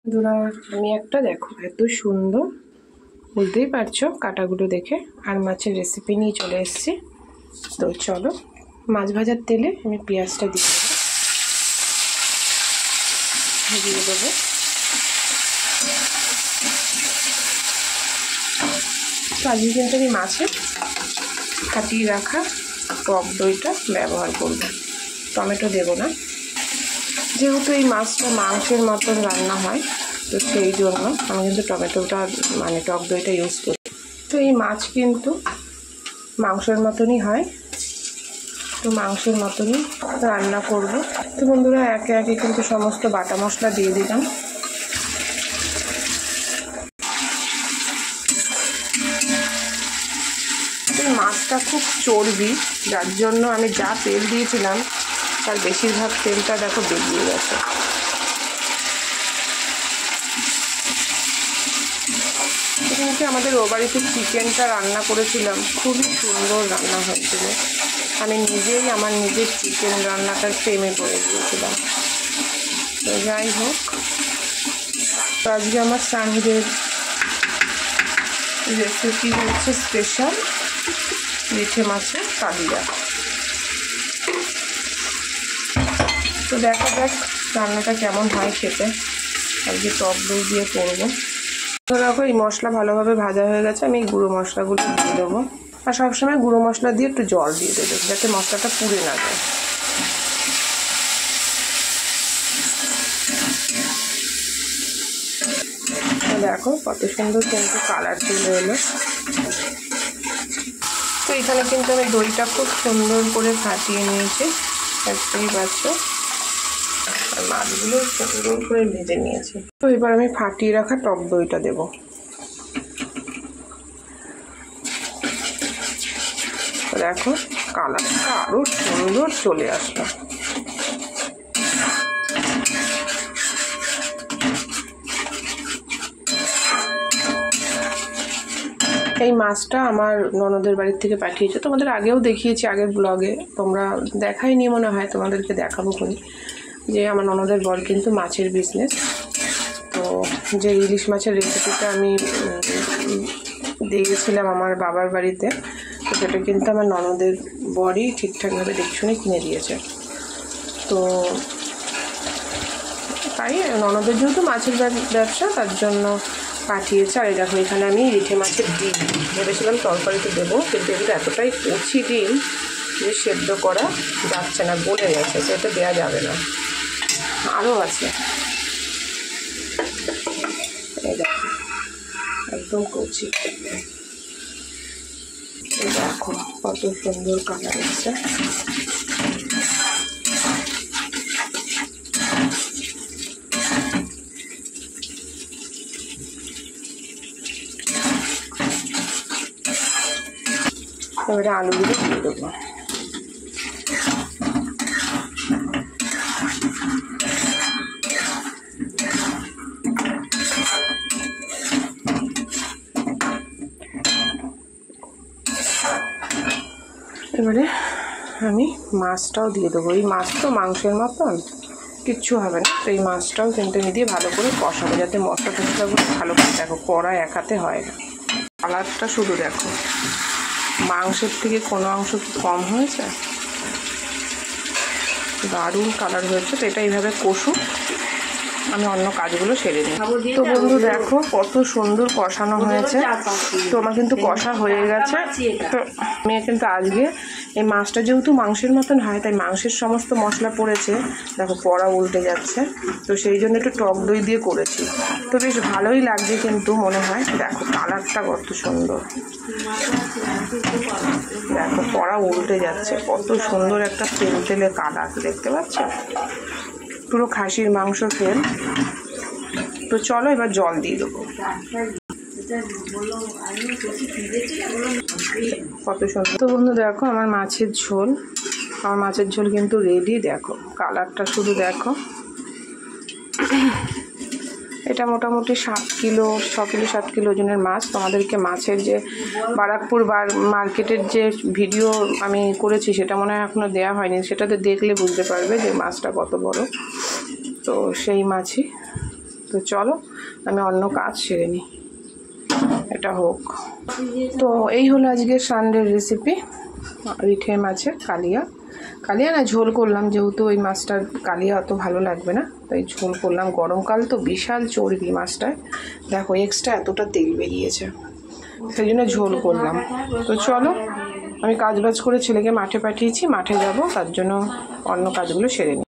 বন্ধুরা আমি একটা দেখো এত সুন্দর, বুঝতেই পারছো কাটাগুলো দেখে, আর মাছের রেসিপি নিয়ে চলে এসেছি। তো চলো মাছ ভাজার তেলে আমি পেঁয়াজটা দিয়ে দেবো। তো আজকে কিন্তু আমি মাছে কাটিয়ে রাখা টক দইটা ব্যবহার করব, টমেটো দেবো না, যেহেতু এই মাছটা মাংসের মতন রান্না হয়, তো সেই জন্য আমি কিন্তু টমেটোটা মানে টক দইটা ইউজ করি। তো এই মাছ কিন্তু মাংসের মতনই হয়, তো মাংসের মতনই রান্না করব। তো বন্ধুরা একে একে কিন্তু সমস্ত বাটা মশলা দিয়ে দিলাম। এই মাছটা খুব চর্বি, যার জন্য আমি যা তেল দিয়েছিলাম তার বেশিরভাগ তেলটা দেখো বেরিয়ে গেছে। এখানে আমাদের ও বাড়িতে চিকেনটা রান্না করেছিলাম, খুবই সুন্দর রান্না হয়েছিল। আমি নিজেই আমার নিজের চিকেন রান্নাটার প্রেমে পড়ে গিয়েছিলাম। তো যাই হোক, তো আজকে আমার সানডের রেসিপি হচ্ছে স্পেশাল রিঠে মাছের কালিয়া। তো দেখা যাক রান্নাটা কেমন হয় খেতে। আজকে টক দই দিয়ে করবো। তো দেখো এই মশলা ভালোভাবে ভাজা হয়ে গেছে, আমি এই গুঁড়ো মশলাগুলো দিয়ে দেবো। আর সবসময় গুঁড়ো মশলা দিয়ে একটু জল দিয়ে দেবো যাতে মশলাটা পুড়ে না যায়। দেখো কত সুন্দর কিন্তু কালার চলে এলো। তো এখানে কিন্তু আমি দইটা খুব সুন্দর করে ফাটিয়ে নিয়েছি, দেখতেই পাচ্ছ, আর মাছগুলো সুন্দর করে ভেজে নিয়েছি। তো এবার আমি ফাটিয়ে রাখা টক দইটা দেবো। দেখো কালারটা আরো সুন্দর চলে আসলো। এই মাছটা আমার ননদের বাড়ির থেকে পাঠিয়েছে, তোমাদের আগেও দেখিয়েছি আগের ব্লগে, তোমরা দেখাইনি মনে হয়, তোমাদেরকে দেখাবো কোন, যে আমার ননদের বর কিন্তু মাছের বিজনেস। তো যে ইলিশ মাছের রেসিপিটা আমি দিয়েছিলাম আমার বাবার বাড়িতে, তো সেটা কিন্তু আমার ননদের বরই ঠিকঠাকভাবে দেখশুনে কিনে দিয়েছে। তো তাই ননদের যেহেতু মাছের ব্যবসা, তার জন্য পাঠিয়েছে। আর দেখো এখানে আমি রিঠে মাছের ডিম ভেবেছিলাম তরকারিতে দেবো, কিন্তু এগুলো এতটাই কচি ডিম যে সেদ্ধ করা যাচ্ছে না, গলে গেছে, সেটা দেওয়া যাবে না। আরও আছে, এই দেখো একদম কচি, দেখো কত সুন্দর কালার হচ্ছে। এবারে আলুগুলো দিয়ে দেবো। এবারে আমি মাছটাও দিয়ে দেবো। এই মাছ তো মাংসের মতন, কিচ্ছু হবে না। তো এই মাছটাও কিন্তু আমি দিয়ে ভালো করে কষাবো, যাতে মশলা টশলাগুলো ভালো করে, দেখো কড়া এক হাতে হয় না। কালারটা শুধু দেখো, মাংসের থেকে কোনো অংশ কি কম হয়েছে, দারুণ কালার হয়েছে। তো এটা এইভাবে কষুক, আমি অন্য কাজগুলো সেরে নিই। তো বন্ধু দেখো কত সুন্দর কষানো হয়েছে। তো আমার কিন্তু কষা হয়ে গেছে। তো আমি কিন্তু আজকে এই মাছটা যেহেতু মাংসের মতন হয়, তাই মাংসের সমস্ত মশলা পড়েছে, দেখো পড়া উল্টে যাচ্ছে, তো সেই জন্য একটু টক দই দিয়ে করেছি। তো বেশ ভালোই লাগছে কিন্তু মনে হয়। দেখো কালারটা কত সুন্দর, দেখো পড়া উল্টে যাচ্ছে, কত সুন্দর একটা তেলে কালার দেখতে পাচ্ছ, পুরো খাসির মাংস ফেল। তো চলো এবার জল দিয়ে দেবো। কত সুন্দর। তো বন্ধু দেখো আমার মাছের ঝোল কিন্তু রেডি। দেখো কালারটা শুধু দেখো। এটা মোটামুটি 6 কিলো 7 কিলো ওজনের মাছ। তোমাদেরকে মাছের যে বারাকপুর মার্কেটের যে ভিডিও আমি করেছি, সেটা মনে হয় এখনও দেওয়া হয়নি, সেটাতে দেখলে বুঝতে পারবে যে মাছটা কত বড়। তো সেই মাছই তো চলো আমি অন্য কাজ সেরে নিই, এটা হোক। তো এই হলো আজকের সানডের রেসিপি, রিঠে মাছের কালিয়া। কালিয়া না, ঝোল করলাম, যেহেতু ওই মাছটার কালিয়া অত ভালো লাগবে না তাই ঝোল করলাম। গরমকাল তো বিশাল চর্বি মাছটায়, দেখো এক্সট্রা এতটা তেল বেরিয়েছে, সেই জন্য ঝোল করলাম। তো চলো আমি কাজবাজ করে ছেলেকে মাঠে পাঠিয়েছি, মাঠে যাব, তার জন্য অন্য কাজগুলো সেরে নিই।